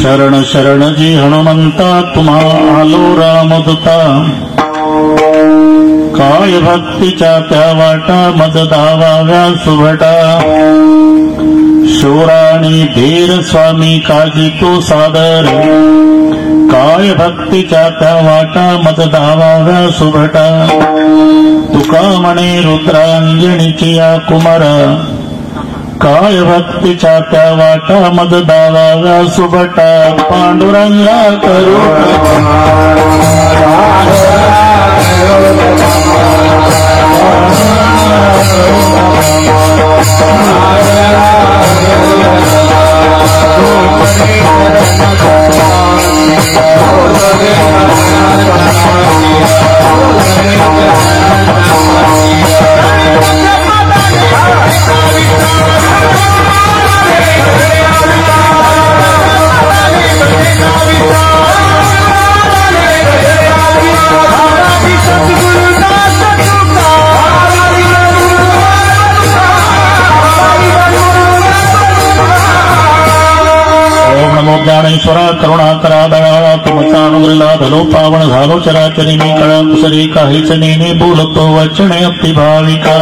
शरण शरण जी हनुमंता तुम्हा आलो रामदूता काय भक्तीच्या त्या वाटा मद धावाव्या सुभटा शूराणी धीर स्वामी काजी तो सादर काय भक्तीच्या त्या वाटा मद धावाव्या सुभटा तुका म्हणे रुद्रांजनीची या कुमारा काय भक्तीच्या त्या वाटा मद धावाव्या सुभटा पांडुरंगा करू ज्ञानेश्वरा करुणाकरा दयाळा तुमचा अनुग्रला धलो पावन झालो चराचरी मी कळा कुसरी काहीच नेने बोलतो वचने अति भाविका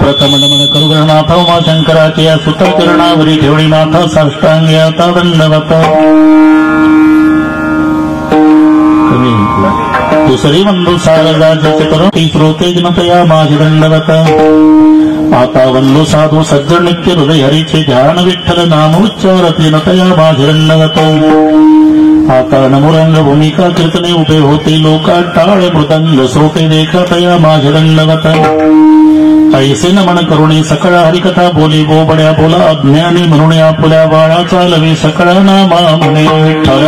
प्रथम नमन करुग्रहनाथ उमा शंकराचे या सुत चरणावरी ठेवणी नाथ साष्टांगी आता दंडवत दुसरी बंधू सारदाचे करो ती श्रोते जनतया माझी दंडवत आता वंदो साधू सज्जन नित्य हृदय हरीचे ध्यान विठ्ठल नामोच्चार नतया माझी दंडवत आता नमुरंग भूमिका कीर्तने उभे होते लोका टाळ मृदंग श्रोते देखतया माझी दंडवत ऐसे नमन करुणी सकळ हरिकथा बोली गोबड्या बोला अज्ञानी म्हणून आपुल्या बाळा चालवी सकळ नामा म्हणे विठ्ठल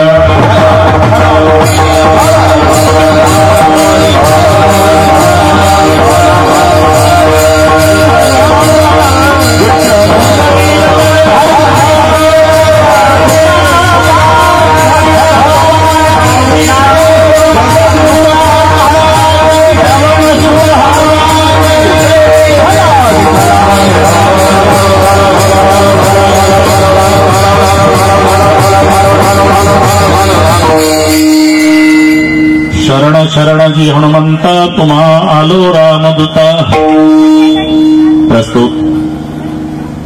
शरण शरण जी हनुमंता तुम्हा आलो रामदूता प्रस्तुत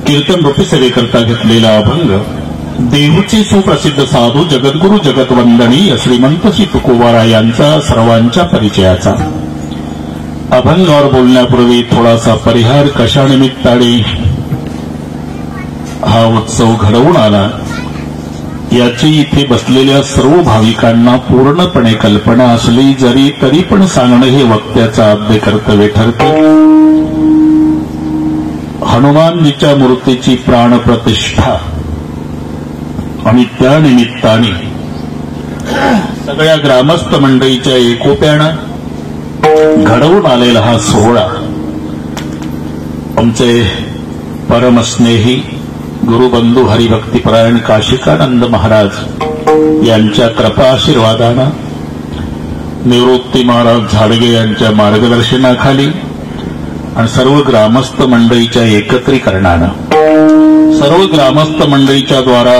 कीर्तन रूपी सेवेकरता घेतलेला अभंग देहूचे सुप्रसिद्ध साधू जगद्गुरु जगतवंदनीय श्रीमंत श्री तुकोबारा यांचा सर्वांच्या परिचयाचा अभंगावर बोलण्यापूर्वी थोडासा परिहार कशानिमित्ताने हा उत्सव घडवून आला याची इथे बसलेल्या सर्व भाविकांना पूर्णपणे कल्पना असली जरी तरी पण सांगणं हे वक्त्याचं आद्य कर्तव्य ठरते हनुमानजीच्या मूर्तीची प्राणप्रतिष्ठा आणि त्या निमित्ताने सगळ्या ग्रामस्थ मंडळीच्या एकोप्यानं घडवून आलेला हा सोहळा आमचे परमस्नेही गुरुबंधू हरिभक्तीपरायण काशिकानंद महाराज यांच्या कृपा आशीर्वादानं निवृत्ती महाराज झाडगे यांच्या मार्गदर्शनाखाली आणि सर्व ग्रामस्थ मंडळीच्या एकत्रीकरणानं सर्व ग्रामस्थ मंडळीच्या द्वारा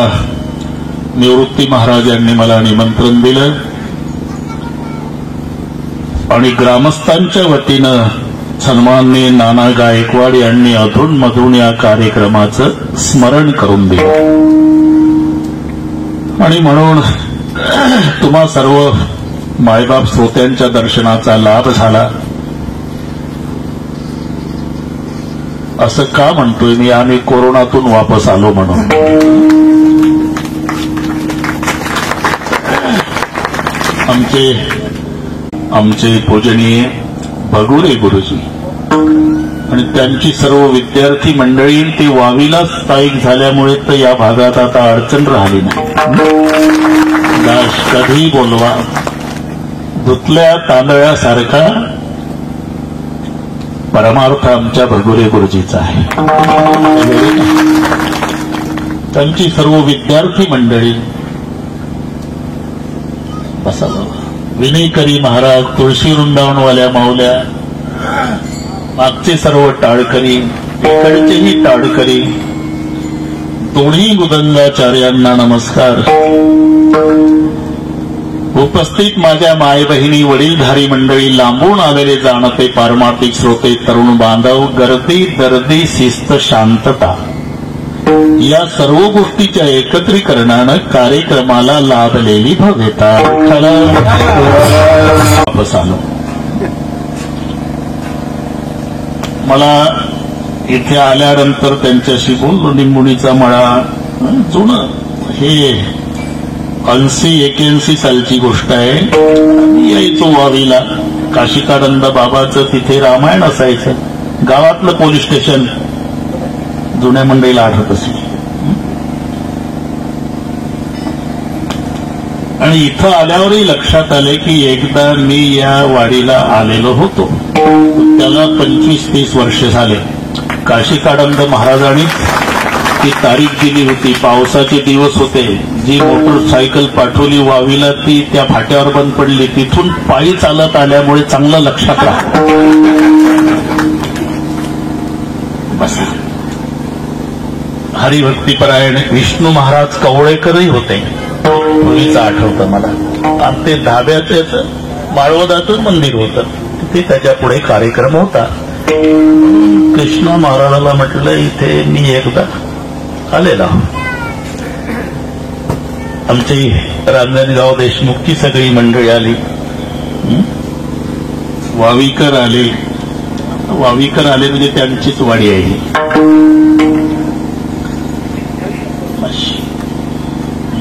निवृत्ती महाराज यांनी मला निमंत्रण दिलं आणि ग्रामस्थांच्या वतीनं सन्माननीय नाना गायकवाड यांनी अधून मधून या कार्यक्रमाचं स्मरण करून दिलं आणि म्हणून तुम्हा सर्व मायबाप श्रोत्यांच्या दर्शनाचा लाभ झाला असं का म्हणतोय मी आम्ही कोरोनातून वापस आलो म्हणून आमचे पूजनीय भगुरे गुरुजी आणि त्यांची सर्व विद्यार्थी मंडळी ती वावीला स्थायिक झाल्यामुळे तर या भागात आता अडचण राहिली नाही दास कधी बोलवा धुतल्या तांदळासारखा परमार्थ आमच्या भगुरे गुरुजीचा आहे त्यांची सर्व विद्यार्थी मंडळी बसा विनयकरी महाराज तुळशी वृंदावनवाल्या माऊल्या मागचे सर्व टाळकरी इकडचेही टाळकरी दोन्ही मृदंगाचार्यांना नमस्कार. उपस्थित माझ्या माय बहिणी, वडीलधारी मंडळी, लांबून आलेले जाणते पारमार्थिक श्रोते, तरुण बांधव, गर्दी दर्दी, शिस्त, शांतता या सर्व गोष्टीच्या एकत्रीकरणानं कार्यक्रमाला लाभलेली भव्यता. वापस आलो. मला इथे आल्यानंतर त्यांच्याशी बोललो. निंबुणीचा मळा जुनं, हे 80-81 सालची गोष्ट आहे. यायचो वावीला. काशिकानंद बाबाचं तिथे रामायण असायचं. गावातलं पोलीस स्टेशन जुन्या मंडळीला आठवत असेल. आणि इथं आल्यावरही लक्षात आले की एकदा मी या वाडीला आलेलो होतो. त्याला 25-30 वर्ष झाले. काशिकानंद महाराजांनी ती तारीख दिली होती. पावसाचे दिवस होते. जी मोटरसायकल पाठवली वावीला ती त्या फाट्यावर बंद पडली. तिथून पायी चालत आल्यामुळे चांगलं लक्षात राहा. बसा. हरिभक्तीपरायण विष्णू महाराज कवळेकरही होते. पूर्वीचं आठवतं मला. आणि ते धाब्याचं माळवदाचं मंदिर होतं. तिथे त्याच्या पुढे कार्यक्रम होता. कृष्ण महाराजाला म्हटलं इथे मी एकदा आलेला. आमची रांजणगाव देशमुखची सगळी मंडळी आली. वावीकर आले. वावीकर आले म्हणजे त्यांचीच वाडी आहे.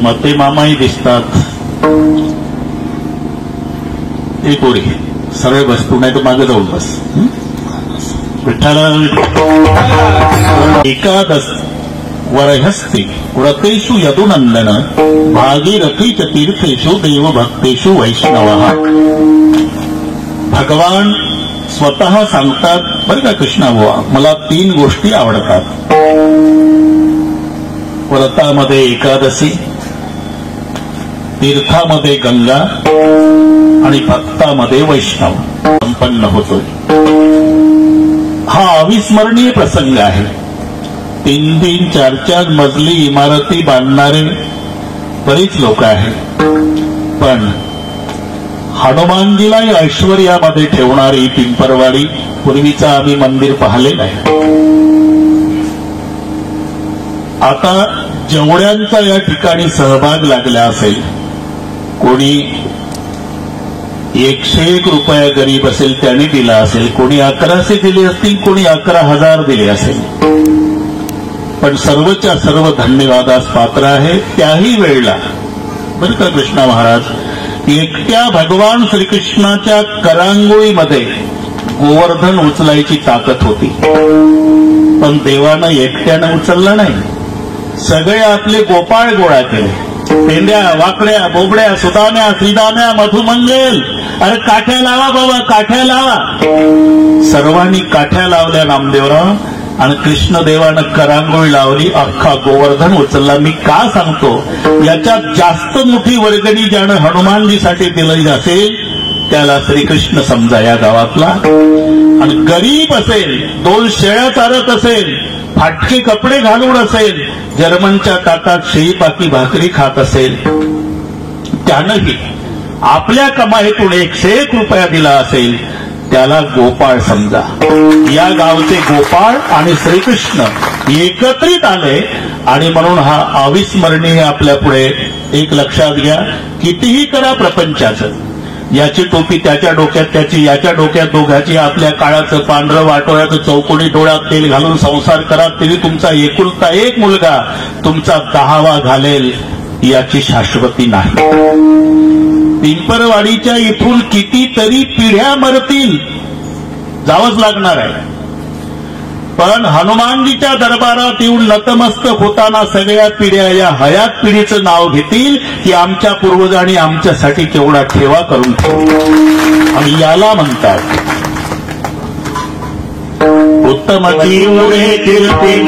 मते मामाही दिसतात. एक कोणी सरळ बस, तू नाही तर मागे जाऊन बस. विठ्ठला एकादश वरहस्ती व्रतेषु यदुनंदन भागीरथी च तीर्थेषु देवभक्तेषु वैष्णव. भगवान स्वतः सांगतात बरं का कृष्णा बुवा, मला 3 गोष्टी आवडतात. व्रतामध्ये एकादशी, तीर्थामध्ये गंगा आणि भक्तामध्ये वैष्णव संपन्न होतोय. हा अविस्मरणीय प्रसंग आहे. 3-3, 4-4 मजली इमारती बांधणारे बरीच लोक आहेत. पण हनुमानजीला ऐश्वर्यामध्ये ठेवणारी पिंपरवाडी पूर्वीचं आम्ही मंदिर पाहिलेलं आहे. आता जेवढ्यांचा या ठिकाणी सहभाग लागला असेल, कोणी 101 रुपया गरीब असेल त्याने दिला असेल, कोणी 1100 दिले असतील, कोणी 11,000 दिले असेल, पण सर्वच्या सर्व धन्यवादास पात्र आहे. त्याही वेळेला बरं का कृष्णा महाराज एकट्या भगवान श्रीकृष्णाच्या करांगोळीमध्ये गोवर्धन उचलायची ताकद होती. पण देवानं एकट्यानं उचललं नाही. सगळे आपले गोपाळ गोळा केले. पेंड्या, वाकड्या, बोबड्या, सुदाम्या, श्रीदाम्या, मधुमंगल, अरे काठ्या लावा बाबा, काठ्या लावा. सर्वांनी काठ्या लावल्या नामदेवराव. आणि कृष्णदेवानं करांगोळी लावली. अख्खा गोवर्धन उचलला. मी का सांगतो, याच्यात जास्त मोठी वर्गणी ज्यानं हनुमानजीसाठी दिली असेल त्याला श्रीकृष्ण समजा या गावातला. आणि गरीब असेल, 2 शेळ्या चारत असेल, फाटके कपडे घालून असेल, जर्मनच्या ताटात शेळीपाकी भाकरी खात असेल, त्यानंही आपल्या कमाईतून 101 रुपया दिला असेल, त्याला गोपाळ समजा. या गावचे गोपाळ आणि श्रीकृष्ण एकत्रित आले. आणि म्हणून हा अविस्मरणीय आपल्या पुढे एक लक्षात घ्या. कितीही करा प्रपंचाचं, याची टोपी त्याच्या डोक्यात, त्याची याच्या डोक्यात, दोघाची आपल्या काळाचं पांढरं वाटोळ्याचं चौकोनी डोळ्यात तेल घालून संसार करा, तरी तुमचा एकुलता एक मुलगा तुमचा 10वा घालेल याची शाश्वती नाही. पिंपरवाडीच्या इथून कितीतरी पिढ्या मरतील, जावंच लागणार आहे. पण हनुमानजीच्या दरबारात येऊन नतमस्तक होताना सगळ्या पिढ्या या हयात पिढीचं नाव घेतील की आमच्या पूर्वजांनी आमच्यासाठी केवढा ठेवा करून ठेवला. आणि याला म्हणतात उत्तम जीवरे कीर्ती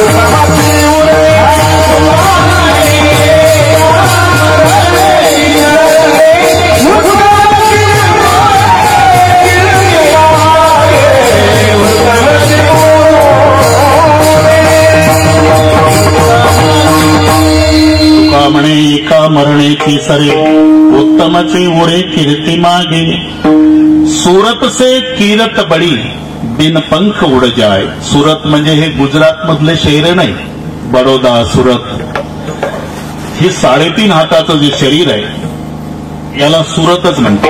Bye. एका मरणेची सरे उत्तमचे उरे कीर्ती मागे सुरत से कीरत बडी बिन पंख उड जाय. सुरत म्हणजे हे गुजरात मधले शहर नाही, बडोदा सुरत हे 3.5 हाताचं जे शरीर आहे याला सुरतच म्हणते.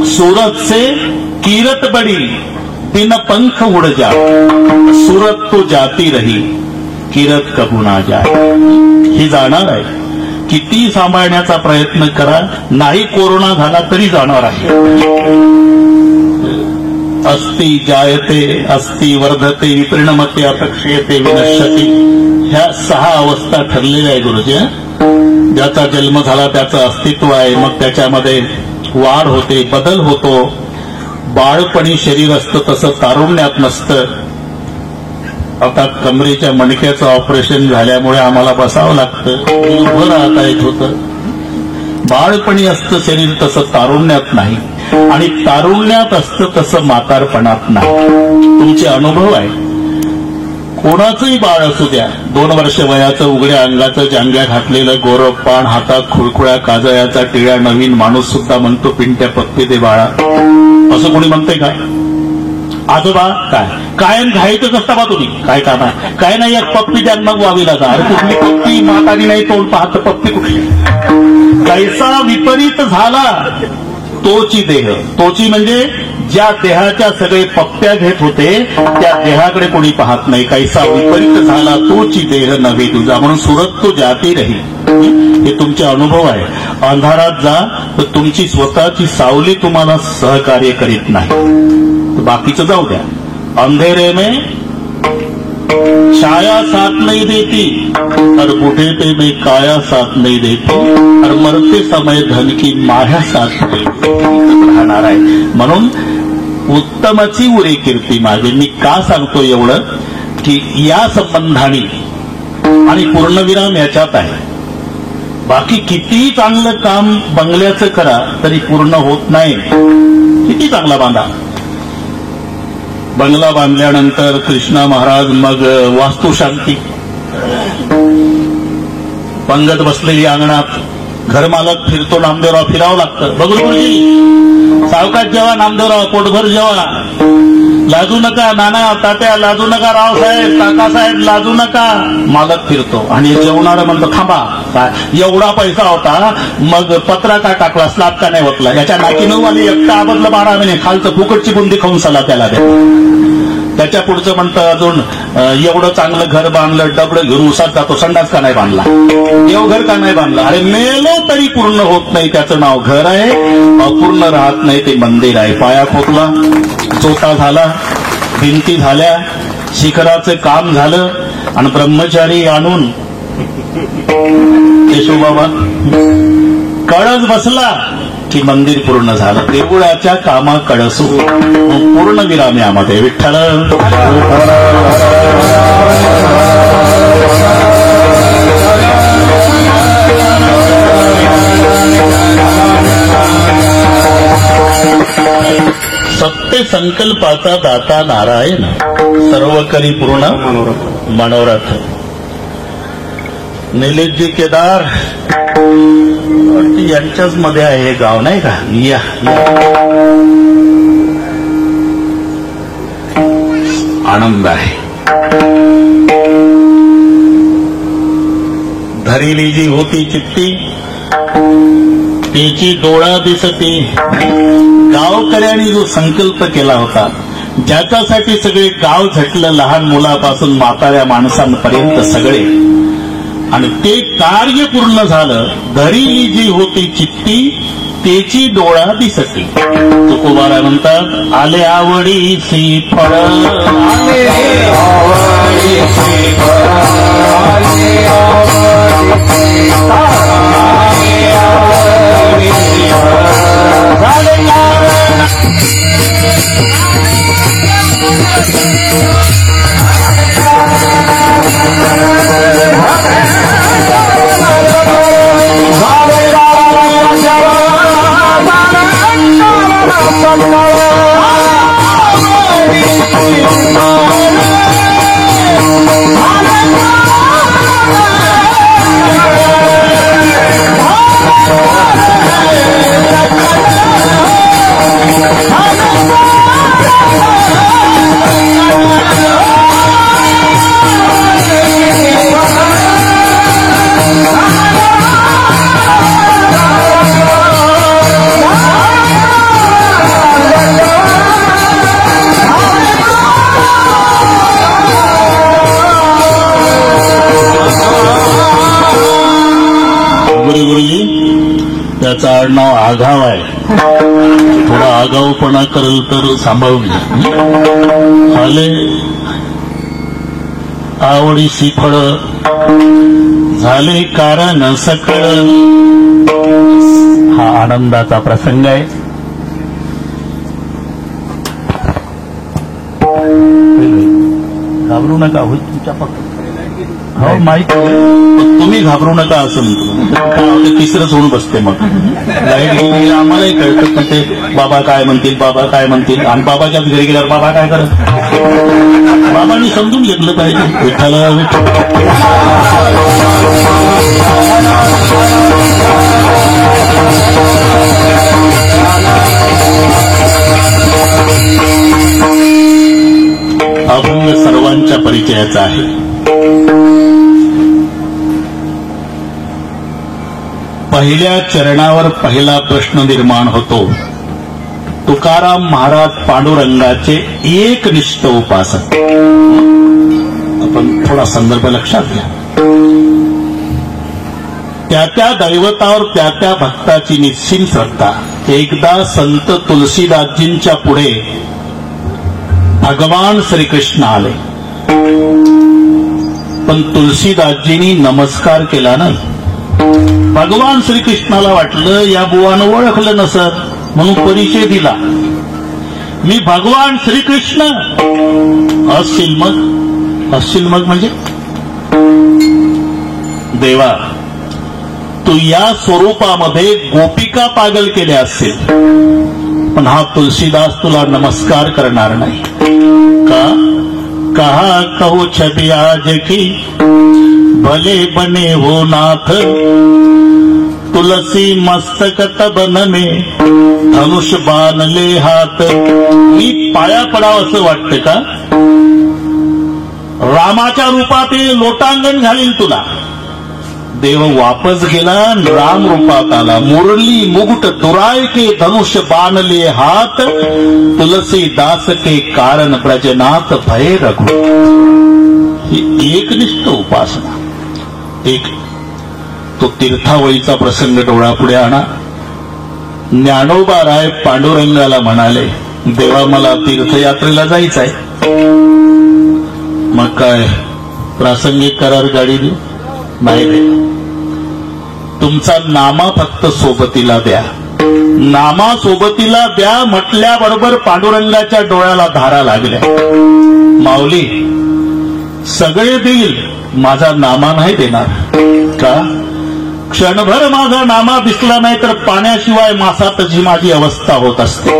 सुरत से कीरत बडी बिन पंख उड जाय. सुरत तो जाती रही किरत कबू ना जाय. ही जाणार आहे. किती सांभाळण्याचा प्रयत्न करा, नाही कोरोना झाला तरी जाणार आहे. अस्ति जायते अस्ति वर्धते विपरिणमते अपक्षयते विनश्यति. ह्या 6 अवस्था ठरलेल्या आहे गुरुजी. ज्याचा जन्म झाला त्याचं अस्तित्व आहे, मग त्याच्यामध्ये वाढ होते, बदल होतो. बाळपणी शरीर असतं तसं तारुण्यात नसतं. आता कमरेच्या मणक्याचं ऑपरेशन झाल्यामुळे आम्हाला बसावं लागतं, उभं राहता येत होतं. बाळपणी असतं शरीर तसं तारुण्यात नाही, आणि तारुण्यात असतं तसं म्हातारपणात नाही. तुमचे अनुभव आहे. कोणाचंही बाळ असू द्या, 2 वर्ष वयाचं उघड्या अंगाचं जांग्या घातलेलं गोरपान, हातात खुळखुळ्या काजळ्याचा टिळ्या नवीन माणूस सुद्धा म्हणतो पिंट्या पप्पी दे बाळा. असं कोणी म्हणते का? आजोबा काय कायम घाईतच असता बा तुम्ही, काय काम आहे? काय नाही, एक पप्पी द्या मग वावीला जा. अरे कुठली पप्पी? म्हातारी नाही तोंड पाहत पप्पी कुठली? कैसा विपरीत झाला तोची देह. तोची म्हणजे ज्या देहाच्या सगळे पप्प्या घेत होते त्या देहाकडे कोणी पाहत नाही. कैसा विपरीत झाला तोची देह नव्हे तुझा. म्हणून सुरत तो जाती रही. हे तुमचे अनुभव आहे. अंधारात जा तर तुमची स्वतःची सावली तुम्हाला सहकार्य करीत नाही. बाकीचं जाऊ द्या. अंधेरे में छाया साथ नहीं देती और बुढ़ेपे में काया साथ नहीं देती और मरते समय धन की माया साथ नहीं देती राहणार आहे. म्हणून उत्तमाची उरे कीर्ती मागे. मी का सांगतो एवढं की या संबंधाने आणि पूर्णविराम याच्यात आहे. बाकी किती चांगलं काम बंगल्याचं करा तरी पूर्ण होत नाही. किती चांगला बांधा. बंगला बांधल्यानंतर कृष्णा महाराज मग वास्तुशांती, पंगत बसलेली अंगणात, घरमालक फिरतो, नामदेवराव फिरावं लागतं. बघू सावकाश जेव्हा नामदेवराव, पोटभर जेव्हा, लाजू नका नाना तात्या, लाजू नका रावसाहेब, काकासाहेब, लाजू नका. मालक फिरतो आणि जेवणारा म्हणतो थांबा, काय एवढा पैसा होता मग पत्रा का टाकला, स्लाब का नाही होतला, याच्या नाकीनं वाली एकटा आबदलं 12 महिने, खालचं फुकटची बुंदी खाऊन सला त्याला द्या. त्याच्या पुढचं म्हणतं अजून एवढं चांगलं घर बांधलं, डबडं घेऊन उसात जातो, संडास का नाही बांधला, देवघर का नाही बांधला. अरे मेलो तरी पूर्ण होत नाही. त्याचं नाव घर आहे. अपूर्ण राहत नाही ते मंदिर आहे. पाया खोदला, चोथा झाला, भिंती झाल्या, शिखराचं काम झालं आणि ब्रह्मचारी आणून केशवबाबा कळस बसला की मंदिर पूर्ण झालं. देवळाच्या कामा कळसू पूर्ण विराम यामध्ये. विठ्ठल सत्य संकल्पाचा दाता नारायण, सर्व करी पूर्ण मनोरथ. निलेशजी केदार यांच्याच मध्ये आहे हे गाव नाही का? या आनंद आहे. धरिली जी होती चित्ती त्याची डोळा दिसते. गावकऱ्यांनी जो संकल्प केला होता, ज्याच्यासाठी सगळे गाव झटलं, लहान मुलापासून म्हाताऱ्या माणसांपर्यंत सगळे, आणि ते कार्य पूर्ण झालं. धरिली जी होती चित्ती त्याची डोळा दिसती. तुकोबारा म्हणतात आले आवडीची फळ, आले आवडीची फळ, आले आवडीची झाले डोंगरे गुरुजी त्याचं आडनाव आघाव आहे, थोडा आगाऊपणा करेल तर सांभाळून घ्या. आले आवडीची फळ झाले कारण सकळ. हा आनंदाचा प्रसंग आहे. घाबरू नका, होईल तुमच्या पक्ष. हो माहिती, तुम्ही घाबरू नका असं म्हणतो. तिसरंच होऊन बसते मग लाईट गेली आम्हालाही कळतं, पण ते बाबा काय म्हणतील, बाबा काय म्हणतील. आणि बाबाच्याच घरी गेल्यावर बाबा काय करत, बाबांनी समजून घेतलं पाहिजे. विठ्ठला अभंग सर्वांच्या परिचयाचा आहे. पहिल्या चरणावर पहिला प्रश्न निर्माण होतो. तुकाराम महाराज पांडुरंगाचे एकनिष्ठ उपासक. आपण थोडा संदर्भ लक्षात घ्या. त्या त्या दैवतावर त्या त्या भक्ताची निश्चित श्रद्धा. एकदा संत तुलसीदासजींच्या पुढे भगवान श्रीकृष्ण आले, पण तुलसीदासजींनी नमस्कार केला नाही. भगवान श्रीकृष्णाला वाटलं या बुवानं ओळखलं नसत म्हणून परिचय दिला. मी भगवान श्रीकृष्ण असशील मग म्हणजे देवा तू या स्वरूपामध्ये गोपिका पागल केल्या असतील, पण हा तुलसीदास तुला नमस्कार करणार नाही का. कहा कहू छबी आज की भले बने हो नाथ, तुलसी मस्तक तबन में धनुष बांधले हात. मी पाया पडावं असं वाटतं का. रामाच्या रूपात लोटांगण घालील तुला. देव वापस गेला, राम रूपात आला. मुरली मुकुट दुराय के धनुष बांधले हात, तुलसी दास के कारण ब्रजनाथ भय रघु. ही एकनिष्ठ उपासना. एक तो तीर्थावळीचा प्रसंग डोळ्यापुढे आणा. ज्ञानोबा राय पांडुरंगाला म्हणाले, देवा मला तीर्थयात्रेला जायचंय. मग काय प्रासंगिक करार गाडी देऊ नाही दे. तुमचा नामा फक्त सोबतीला द्या. नामा सोबतीला द्या म्हटल्याबरोबर पांडुरंगाच्या डोळ्याला धारा लागल्या. माऊली सगळे देईल, माझा नामा नाही देणार का. क्षणभर माझा नामा दिसला नाही तर पाण्याशिवाय मासातची माझी अवस्था होत असते.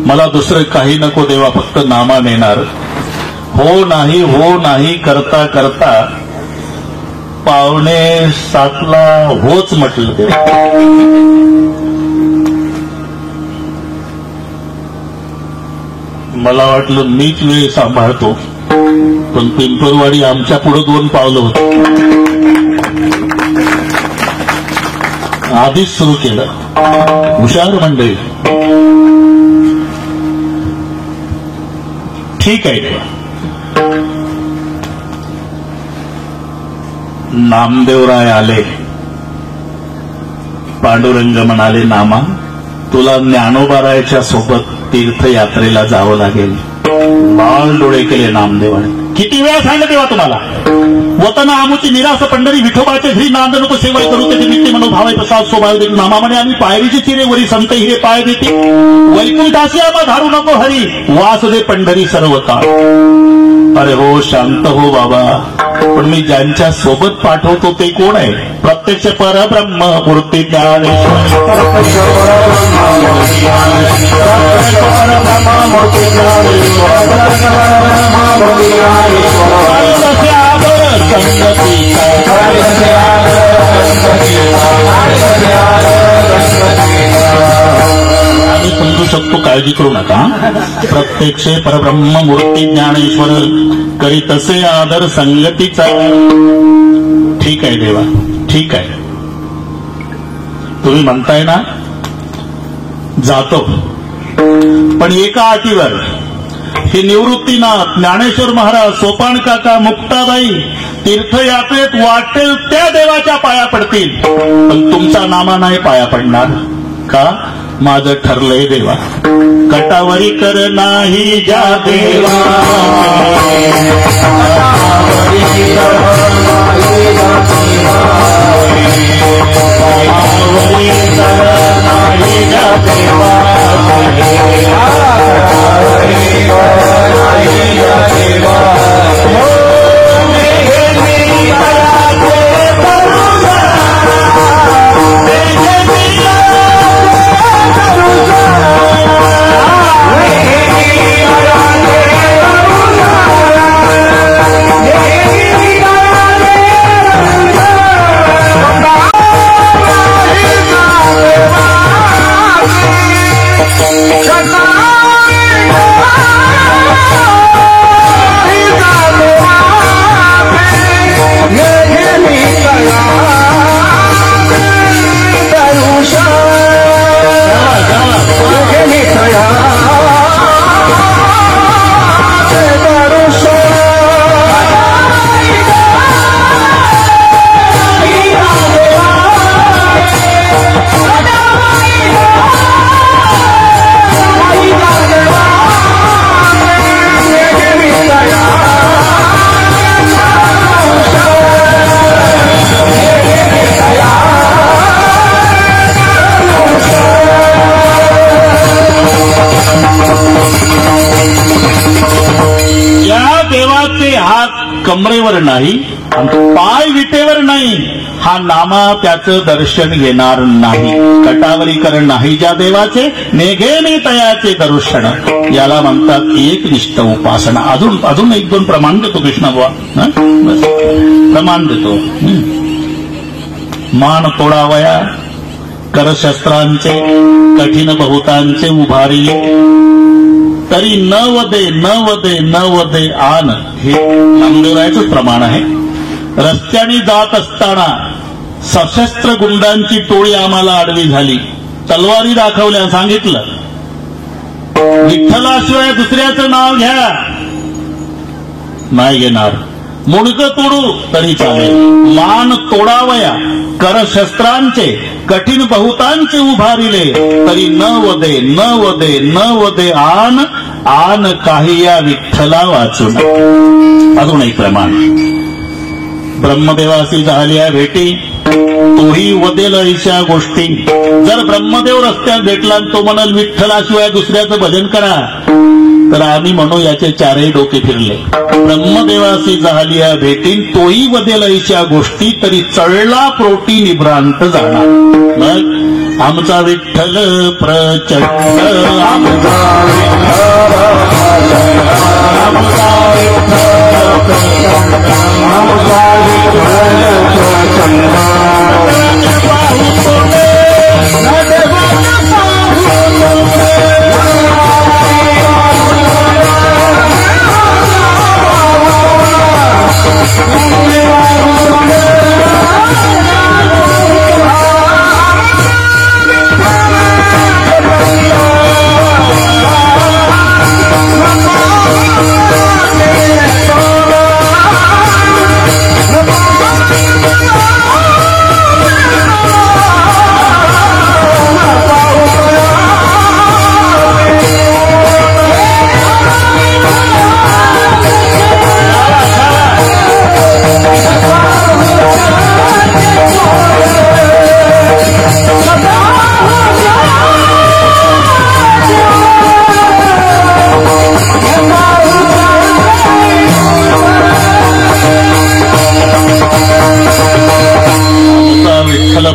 मला दुसरं काही नको देवा, फक्त नामा नेणार. हो नाही करता करता 6:45 होच म्हटलं. मला वाटलं मीच वेळ सांभाळतो, पण पिंपळवाडी आमच्या पुढे 2 पावलं होतं. आधीच सुरू केलं. हुशार मंडळी. ठीक आहे. नामदेवराय आले. पांडुरंग म्हणाले, नामा तुला ज्ञानोबारायच्या सोबत तीर्थयात्रेला जावं लागेल. लाल डोळे केले नामदेवाने. किती वेळा सांगितलं तेव्हा तुम्हाला. वतना आमुची निरास पंढरी विठोबाच्या घरी नांद नको सेवा करू त्याचे नित्य मनोभावे प्रसाद शोभा देईल. नामा म्हणे आम्ही पायरीचे चिरे वरी संत हिरे पाय देते. वैकुंठाशी आम्हा धारू नको हरी, वास दे पंढरी सर्व काळ. अरे हो शांत हो बाबा, पण मी ज्यांच्या सोबत पाठवतो ते कोण आहे. प्रत्यक्ष परब्रह्म मूर्ती ज्ञानेश्वर. आम्ही समजू शकतो, काळजी करू नका. प्रत्यक्ष परब्रह्म मूर्ती ज्ञानेश्वर करी तसे आदर संगतीचा. ठीक आहे देवा, ठीक आहे. तुम्ही म्हणताय ना जातो, पण एका अटीवर. हे निवृत्तीनाथ, ज्ञानेश्वर महाराज, सोपान काका, मुक्ताबाई तीर्थयात्रेत वाटेल त्या देवाच्या पाया पडतील, पण तुमचा नामा नाही पाया पडणार का? माझं ठरलंय देवा, कटावरी कर नाही ज्या देवा, कमरेवर नाही, पाय विटेवर नाही, हा नामा त्याचं दर्शन घेणार नाही. कटावरीकरण नाही ज्या देवाचे, नेघेने तयाचे दर्शन, याला म्हणतात एकनिष्ठ उपासना. अजून एक दोन प्रमाण देतो कृष्णबुवा, प्रमाण देतो. मान तोडावया करशस्त्रांचे, कठीण बहुतांचे उभारिले, तरी न वदे न वदे न वदे आन, हे नामदेवरायचंच प्रमाण आहे. रस्त्याने जात असताना सशस्त्र गुंडांची टोळी आम्हाला आडवी झाली, तलवारी दाखवल्या, सांगितलं विठ्ठलाशिवाय दुसऱ्याचं नाव घ्या, नाही घेणार. मुंडकं तोडू तरी चालेल, मान तोडावया करशस्त्रांचे, कठीण बहुतांचे उभारिले, तरी न वदे न वदे न वदे आन, आन काही या विठ्ठला वाचून. अजून एक प्रमाण, ब्रह्मदेवाशी झाल्या भेटी, तोही वदेल ऐशा गोष्टी. जर ब्रह्मदेव रस्त्यात भेटला तो म्हणाल विठ्ठलाशिवाय दुसऱ्याचं भजन करा, तर आम्ही म्हणू याचे चारही डोके फिरले. ब्रह्मदेवाशी झाल्या भेटीन, तोही वदेल ऐशा गोष्टी, तरी चळला प्रोटी निभ्रांत जाणार. मग आमचा विठ्ठल प्रचंड, आमचा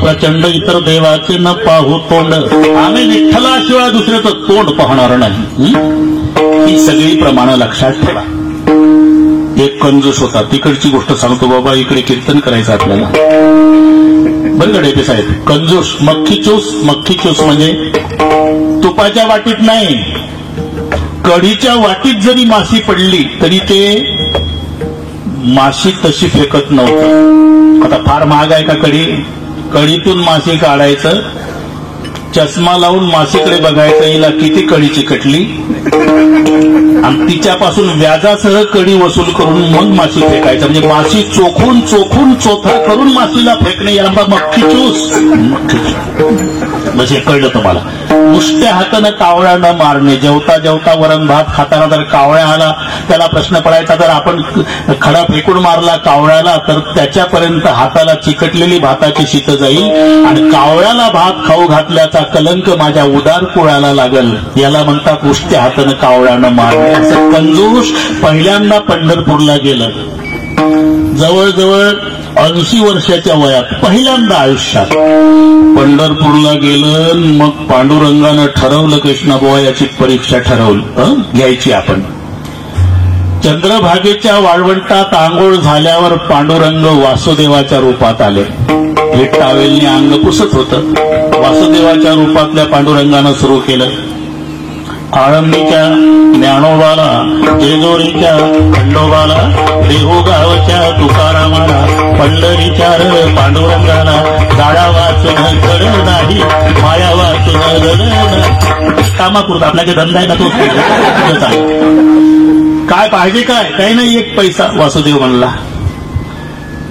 प्रचंड, इतर देवाचे न पाहू तोंड, आम्ही विठ्ठलाशिवाय दुसऱ्याचं तोंड पाहणार नाही. ही सगळी प्रमाणं लक्षात ठेवा. एक कंजूस होता, तिकडची गोष्ट सांगतो बाबा, इकडे कीर्तन करायचं आपल्याला. बरं गडे साहेब, कंजूस, मक्खी चूस म्हणजे तुपाच्या वाटीत नाही, कढीच्या वाटीत जरी माशी पडली तरी ते माशी तशी फेकत नव्हतं. आता फार महाग आहे का कढी? कढीतून माशी काढायचं, चष्मा लावून मासीकडे बघायचं, हिला किती कडी चिकटली, आणि तिच्यापासून व्याजासह कडी वसूल करून मग मासी फेकायचं. म्हणजे मासी चोखून चोखून चोथा करून मासीला फेकणे, याला मक्खी चूस. बस हे कळलं तुम्हाला. नुसत्या हातानं कावळ्यानं मारणे. जेवता जेवता वरण भात खाताना जर कावळ्या आला, त्याला प्रश्न पडायचा, जर आपण खडा फेकून मारला कावळ्याला तर त्याच्यापर्यंत हाताला चिकटलेली भाताची शीत जाईल आणि कावळ्याला भात खाऊ घातल्याचा कलंक माझ्या उदार कुळाला लागल. याला म्हणतात नुसत्या हातानं कावळ्यानं मारणे. असं कंजूस पहिल्यांदा पंढरपूरला गेलं. जवळजवळ 80 वर्षाच्या वयात पहिल्यांदा आयुष्यात पंढरपूरला गेलं. मग पांडुरंगानं ठरवलं, कृष्णाबुवा याची परीक्षा ठरवलं घ्यायची आपण. चंद्रभागेच्या वाळवंटात आंघोळ झाल्यावर पांडुरंग वासुदेवाच्या रूपात आले. हे टावेलने अंग पुसत होतं. वासुदेवाच्या रूपातल्या पांडुरंगानं सुरू केलं. आळंदीच्या ज्ञानोबाला, जेजोरीच्या खंडोबाला, देहूगावच्या तुकारामाला, पंढरीच्या पांडुरंगाला, जाडा वाचून कड नाही, माया वाचून रड नाही. कामापुरत आपल्याकडे धंदा आहे ना, तो काय पाहिजे, काय काही नाही, एक पैसा. वासुदेव म्हणला,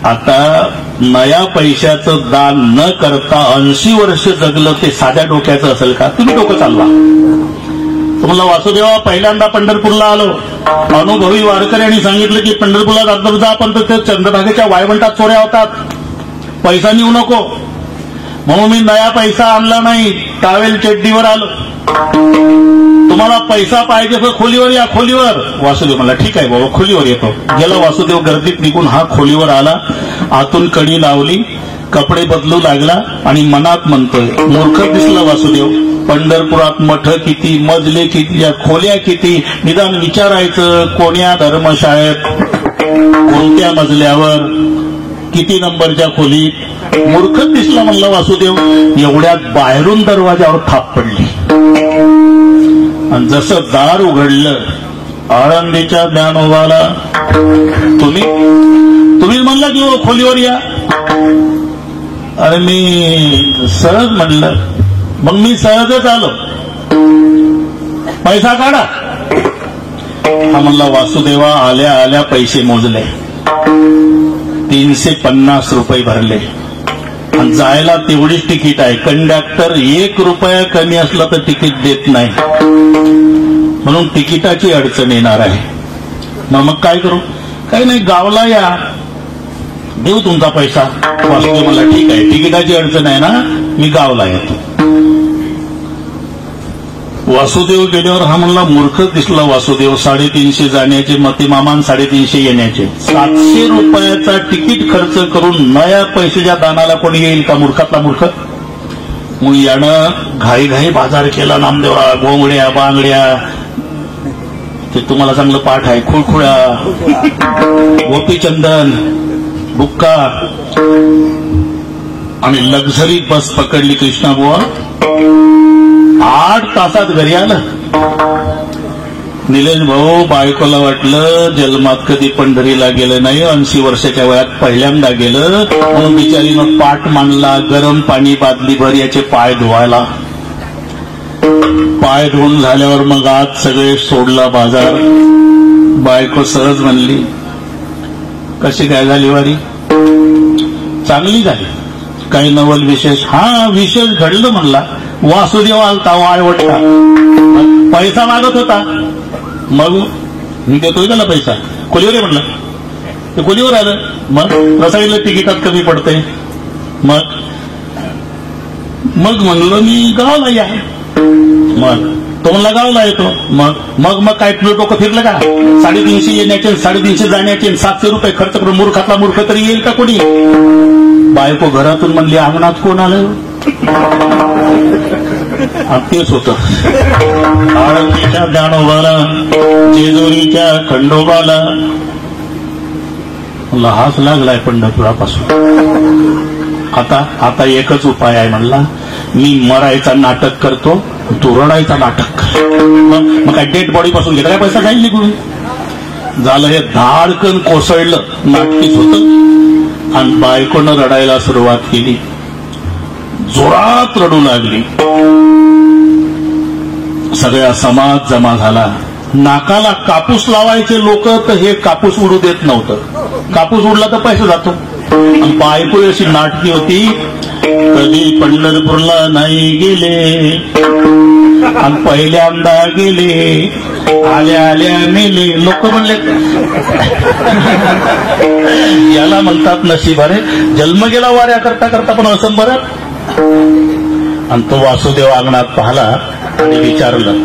आता नया पैशाचं दान न करता 80 वर्ष जगलं ते साध्या डोक्याचं असेल का? तुम्ही डोकं चालवा. तुम्हाला वासुदेवा पहिल्यांदा पंढरपूरला आलो. अनुभवी वारकऱ्यांनी सांगितलं की पंढरपूरला जात जा, पण ते चंद्रभागेच्या वाळवंटात चोऱ्या होतात, पैसा नेऊ नको. म्हणून मी नया पैसा आणला नाही, टावेल चड्डीवर आलो. तुम्हाला पैसा पाहिजे तर खोलीवर या, खोलीवर. वासुदेव म्हणला ठीक आहे बाबा, खोलीवर येतो. गेला वासुदेव गर्दीत निघून हा खोलीवर आला. आतून कडी लावली, कपडे बदलू लागला आणि मनात म्हणतोय, मूर्ख दिसला वासुदेव. पंढरपुरात मठ किती, मजले किती, खोल्या किती, निदान विचारायचं कोण्या धर्मशाळेत, कोणत्या मजल्यावर, किती नंबरच्या खोलीत. मूर्ख दिसला म्हणला वासुदेव. एवढ्यात बाहेरून दरवाजावर थाप पडली आणि जसं दार उघडलं, आळंदीच्या ज्ञानोबाला, तुम्ही म्हणला की खोलीवर या. अरे मी सहज म्हणलं, मग मी सहजच आलो, पैसा काढा. हा म्हणला वासुदेवा. आल्या आल्या पैसे मोजले, 350 रुपये भरले आणि जायला तेवढीच तिकीट आहे. कंडक्टर 1 रुपया कमी असला तर तिकीट देत नाही, म्हणून तिकिटाची अडचण येणार आहे. मग काय करू? काही नाही, गावला या, देऊ तुमचा पैसा. वासुदेव म्हणला ठीक आहे, तिकिटाची अडचण आहे ना, मी गावला येतो. वासुदेव गेल्यावर हा म्हणला मूर्ख दिसला वासुदेव. 350 जाण्याचे, मती मामान 350 येण्याचे, 700 रुपयाचा तिकीट खर्च करून नया पैशाच्या दानाला कोणी येईल का? मूर्खातला मूर्ख. मग यानं घाई घाई बाजार केला. नामदेवरा, घोंगड्या, बांगड्या, ते तुम्हाला चांगलं पाठ आहे, खुळखुळा, गोपीचंदन, बुक्का, आणि लक्झरी बस पकडली. कृष्णाबुवा 8 तासात घरी आलं. निलेश भाऊ, बायकोला वाटलं जन्मात कधी पंढरीला गेलं नाही, 80 वर्षाच्या वयात पहिल्यांदा गेलं, म्हणून बिचारीनं पाठ मांडला. गरम पाणी बादलीभर याचे पाय धुवायला. पाय धुवून झाल्यावर मग आज सगळे सोडला बाजार. बायको सहज म्हणली, कशी काय झाली वारी? चांगली झाली. काही नवल विशेष? हा, विशेष घडलं म्हणला. वासुदेव आलता वाळवंटा, पैसा मागत होता. मग मी देतोय त्याला पैसा. खोलीवर आहे म्हणलं, ते खोलीवर आलं. मग रसायला तिकिटात कमी पडते. मग म्हणलं मी गावाला या. मग तो म्हणला गावाला येतो. मग काय तुझं डोकं फिरलं का? 350 येण्याचे, 350 जाण्याचे, 700 रुपये खर्च करून मूर्खातला मूर्ख तरी येईल का कोणी? बायको घरातून म्हणली, अंगणात कोण आलं? तेच होत. आळंदीच्या ज्ञानोबाला, जेजोरीच्या खंडोबाला. मला हाच लागलाय पंढरपुरापासून. आता एकच उपाय आहे म्हणला, मी मरायचा नाटक करतो, तू रडायचा नाटक कर. मग काय डेड बॉडी पासून घेतला काय पैसा जाईल निघून? झालं. हे धाडकन कोसळलं, नाटकीच होतं. आणि बायकोनं रडायला सुरुवात केली. जोरात रडू लागली. सगळा समाज जमा झाला. नाकाला कापूस लावायचे लोक तर हे कापूस उडू देत नव्हतं. कापूस उडला तर पैसा जातो. बायको अशी नाटकी होती, कधी पंढरपूरला नाही गेले आणि पहिल्यांदा गेले, आल्या आल्या मेले. लोक म्हणले याला म्हणतात नशीब. अरे जन्म गेला वाऱ्या करता करता पण असं बरं. आणि तो वासुदेव अंगणात पाहिला आणि विचारलं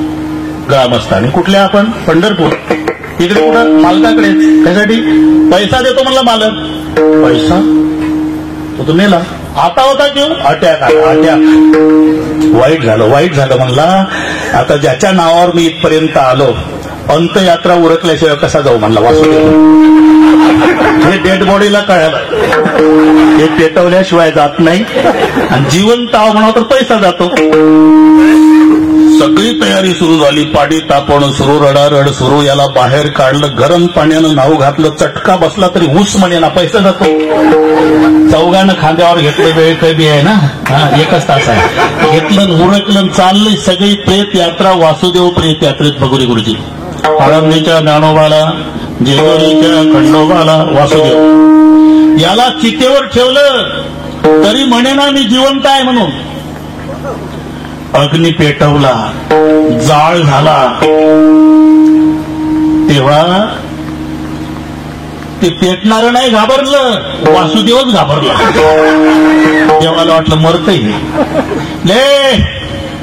ग्रामस्थाने, कुठल्या आपण? पंढरपूर. तिकडे कुठं? मालकाकडे. त्यासाठी पैसा देतो म्हणला मालक. पैसा? तो मेला. आता होता घेऊ. अटॅक आला. अटॅक. वाईट झालं म्हणला. आता ज्याच्या नावावर मी इथपर्यंत आलो, अंतयात्रा उरकल्याशिवाय कसा जाऊ म्हणला वासुदेव. हे डेड बॉडीला कळालं, हे पेटवल्याशिवाय जात नाही. आणि जिवंत आव म्हणावं तर पैसा जातो. सगळी तयारी सुरू झाली. पाणी तापवणं सुरू, रडारड सुरू. याला बाहेर काढलं, गरम पाण्यानं नाव घातलं. चटका बसला तरी ऊस म्हणे ना, पैसा जातो. चौघानं खांद्यावर घेतलं. वेळ कधी आहे ना, 1 तास आहे. घेतलं, उरकलं, चाललंय. सगळी प्रेत यात्रा वासुदेव प्रेत यात्रेत भगुरी गुरुजी. आळंदीच्या ज्ञानोबाला, जेजुरीच्या खंडोबाला वासुदेव. याला चितेवर ठेवलं तरी म्हणे ना मी जिवंत आहे म्हणून. अग्नी पेटवला, जाळ झाला. तेव्हा ते पेटणारं नाही घाबरलं, वासुदेवच घाबरला. देवाला वाटलं मरतय ले.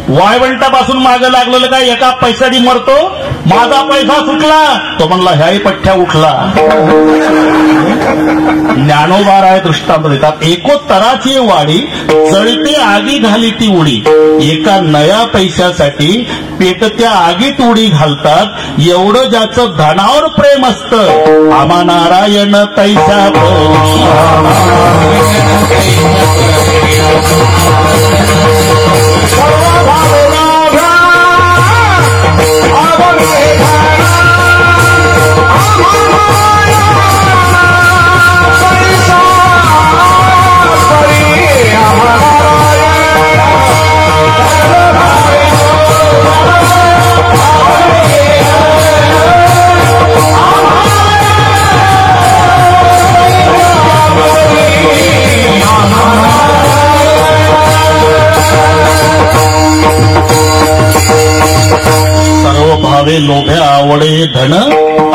वायवंटापासून मागं लागलेलं काय एका पैशानी मरतो, माझा पैसा सुटला. तो म्हणला ह्याही पठ्ठ्या उठला. ज्ञानोबाराय दृष्टांत देतात. एकोत्तराची वाडी जळते आगी घाली ती उडी. एका नया पैशासाठी पेटत्या आगीत उडी घालतात. एवढं ज्याचं धनावर प्रेम असतं, आमा नारायण पैसा लोभ्या आवडे धन,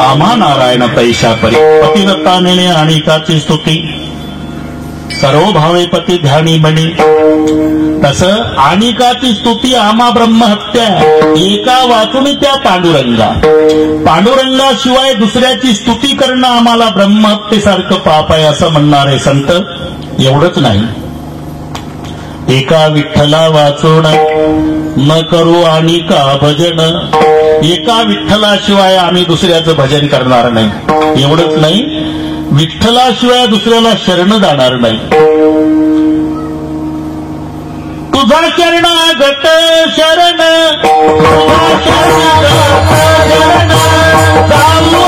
आम्हा नारायण पैशा परी. पतिव्रता नेणे आणिकाची स्तुती, सर्व भावे पती ध्यानी बने. तसं आणिकाची स्तुती आम्हा ब्रह्महत्या. एका वाचून त्या पांडुरंगाशिवाय दुसऱ्याची स्तुती करणं आम्हाला ब्रह्महत्येसारखं पाप आहे असं म्हणणारे संत. एवढंच नाही, एका विठ्ठला वाचून न करू आणिका भजन. एका विठ्ठलाशिवाय आम्ही दुसऱ्याचं भजन करणार नाही. एवढंच नाही, विठ्ठलाशिवाय दुसऱ्याला शरण जाणार नाही. तुझा शरणागत शरण, तुझा शरणागत शरण, चालू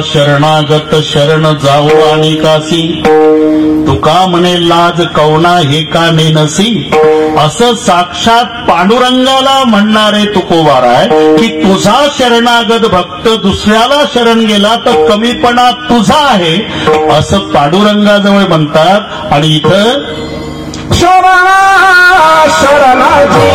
शरणागत शरण जाऊ आणि कासी, तुका म्हणे लाज कवना हे का नेनसी. असं साक्षात पांडुरंगाला म्हणणारे तुकोबार आहे की तुझा शरणागत भक्त दुसऱ्याला शरण गेला तर कमीपणा तुझा आहे असं पांडुरंगाजवळ म्हणतात. आणि इथं शरणा शरणाजी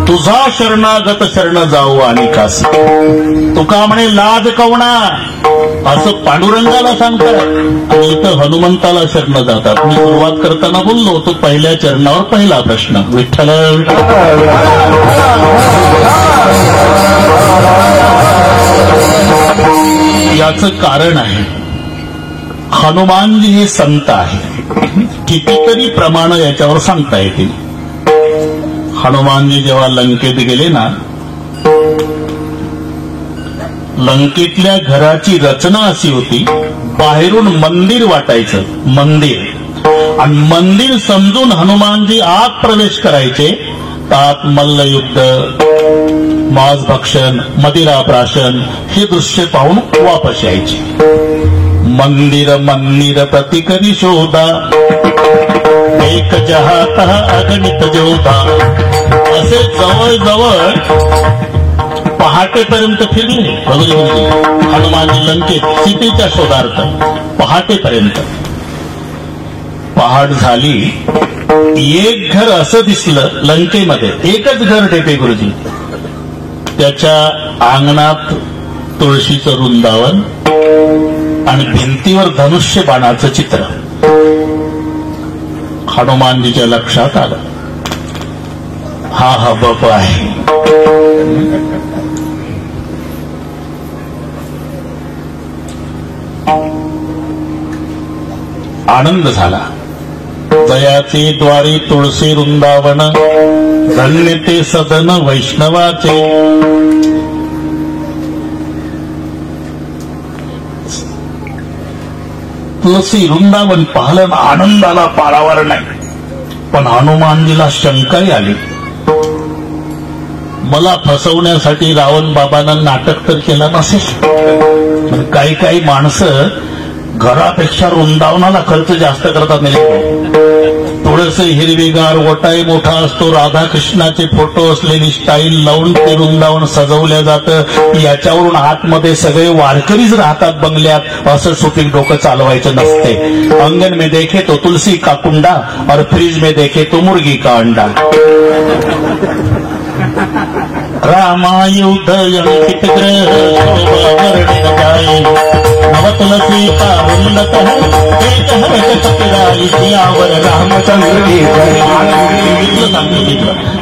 तुझा शरणागत शरण जाऊ आणि कासी, तुका म्हणे लाज कवना असं पांडुरंगाला सांगतात. आणि इथं हनुमंताला शरण जातात. मी सुरुवात करताना बोललो तो पहिल्या चरणावर पहिला प्रश्न विठ्ठल. याचं कारण आहे हनुमानजी हे संत आहे. कितीतरी प्रमाण याच्यावर सांगता येतील. हनुमानजी जेव्हा लंकेत गेले ना, लंकेतल्या घराची रचना अशी होती, बाहेरून मंदिर वाटायचं, मंदिर, आणि मंदिर समजून हनुमानजी आत प्रवेश करायचे. तात मल्लयुद्ध, मांसभक्षण, मदिराप्राशन हे दृश्य पाहून वापस यायचे. मंदिर मंदिर प्रतिकरी शोधा, एक जहात अगणित जोधा. असे जवळजवळ पहाटेपर्यंत फिरले हनुमानजी लंकेत सीतेच्या शोधार्थ. पहाटेपर्यंत पहाट झाली. एक घर असं दिसलं लंकेमध्ये, एकच घर टेपे गुरुजी. त्याच्या अंगणात तुळशीचं वृंदावन आणि भिंतीवर धनुष्य बाणाचं चित्र. हनुमानजीच्या लक्षात आलं, हा बाप आहे. आनंद झाला. जयाचे द्वारे तुळसे वृंदावन, धन्य ते सदन वैष्णवाचे. तुळसी वृंदावन पाहलं, आनंदाला पारावार नाही. पण हनुमानजीला शंकाही आली. मला फसवण्यासाठी रावण बाबांना नाटक तर केलं नसेल. काही काही माणसं घरापेक्षा वृंदावनाला खर्च जास्त करतात. थोडस हिरवीगार वटाई मोठा असतो, राधाकृष्णाचे फोटो असलेली स्टाईल लावून ते वृंदावन सजवल्या जातं. याच्यावरून आतमध्ये सगळे वारकरीच राहतात बंगल्यात, असं सुपीक डोकं चालवायचं नसते. अंगण में देखे तो तुलसी का कुंडा और फ्रिज में देखे तो मुर्गी का अंडा. रामायुध अंकित ग्रह शोभा वर्णित जाई, नव तुलसी का वृंदत एक हरक चतुराई, सियावर रामचंद्र की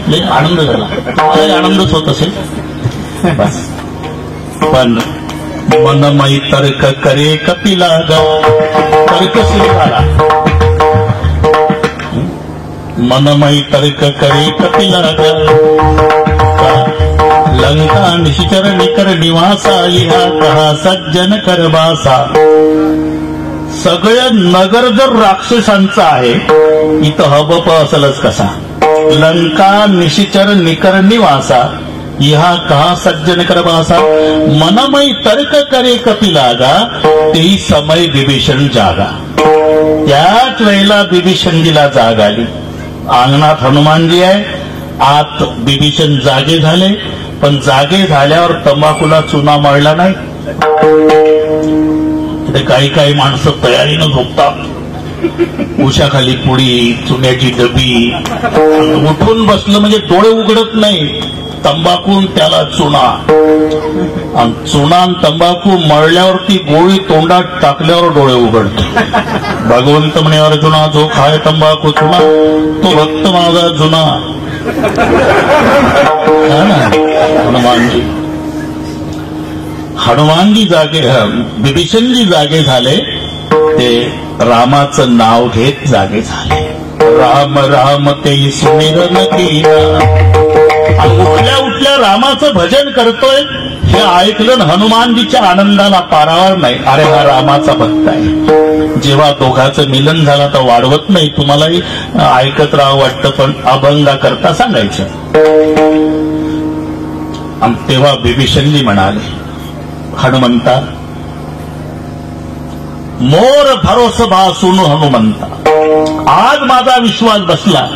जय. आनंद झाला. मला आनंदच होत असेल बस. पण मनमयी तर्क करे कपिलागा, तर्क सुरू झाला. मनमयी तर्क करे कपिलागा, लंका निशिचर निकर निवासा, लिहा कहा सज्जन करबासा. सगळं नगर जर राक्षसांचं आहे, इथं हबप असेलच कसा. लंका निशिचर निकर निवासा इहा कहा सज्जन कर बासा मनमय तर्क करे कपिलागा तेही समय विभीषण जागा. त्याच वेळेला विभीषणजीला जाग आली. अंगणात हनुमानजी आहे, आत विभीषण जागे झाले, पण जागे झाल्यावर तंबाखूला चुना मळला नाही. काही काही माणसं तयारीनं झोपतात, उशाखाली पुडी, चुन्याची डबी, उठून बसलं म्हणजे डोळे उघडत नाही. तंबाखू त्याला चुना, आणि चुना आणि तंबाखू मळल्यावरती गोळी तोंडात टाकल्यावर डोळे उघडते. भगवंत म्हणे अर्जुना जो खाय तंबाखू चुना तो भक्त माझा जुना. हनुमानजी जागे, विभीषणजी जागे झाले, ते रामाचं नाव घेत जागे झाले. राम राम ते सुमिरन केला. उठल्या उठल्या रामाचं भजन करतोय हे ऐकलं, हनुमानजीच्या आनंदाला पारावर नाही. अरे हा रामाचा भक्त आहे. जेव्हा दोघांचं मिलन झालं तर वाढवत नाही, तुम्हालाही ऐकत राहावं वाटतं, पण अभंगा करता सांगायचं. आणि तेव्हा विभीषणजी म्हणाले, हनुमंता मोर भरोस भासून हनुमंता, आज माझा विश्वास बसला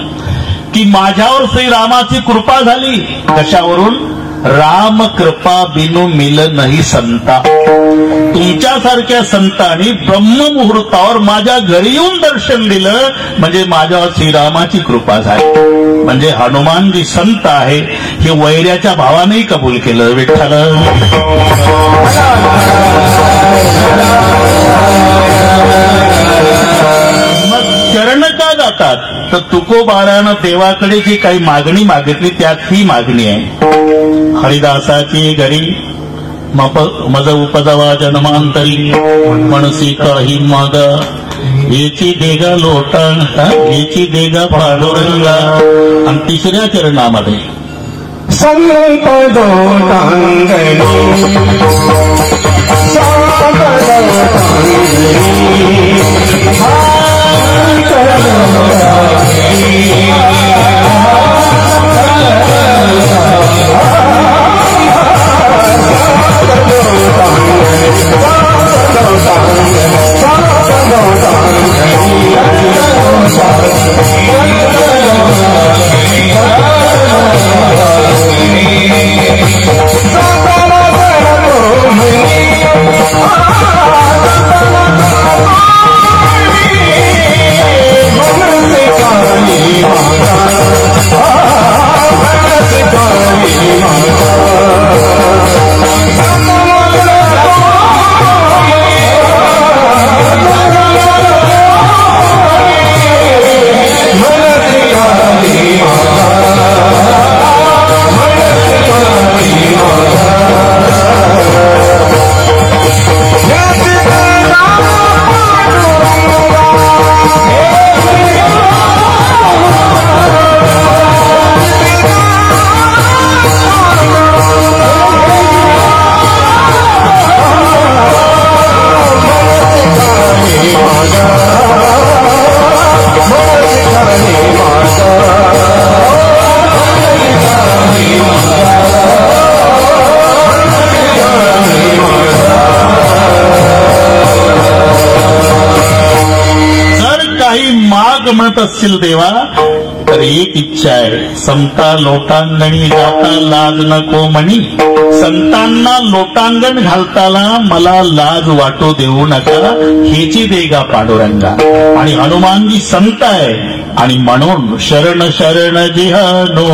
की माझ्यावर श्रीरामाची कृपा झाली. कशावरून? राम कृपा बिनु मिल नाही संता. तुमच्यासारख्या संतांनी ब्रह्ममुहूर्तावर माझ्या घरी येऊन दर्शन दिलं म्हणजे माझ्यावर श्रीरामाची कृपा झाली. म्हणजे हनुमानजी संत आहे हे वैऱ्याच्या भावानेही कबूल केलं. विठ्ठल मग शरण का जातात? तर तुकोबारानं देवाकडे जी काही मागणी मागितली त्यात ही मागणी आहे. हरिदासाची घरी मज उपजवा जन्मांतरी मनसी काही माग याची देगा लोटा याची देगा पांडुरंगा. आणि तिसऱ्या चरणामध्ये संपदोटांगणी म्हणत असतील देवा तर एक इच्छा आहे. समता लोटांगणी जाता लाज नको म्हणी. संतांना लोटांगण घालताना मला लाज वाटू देऊ नका हेची देगा पांडुरंगा. आणि हनुमानजी संत आहे आणि म्हणून शरण शरण जिहानो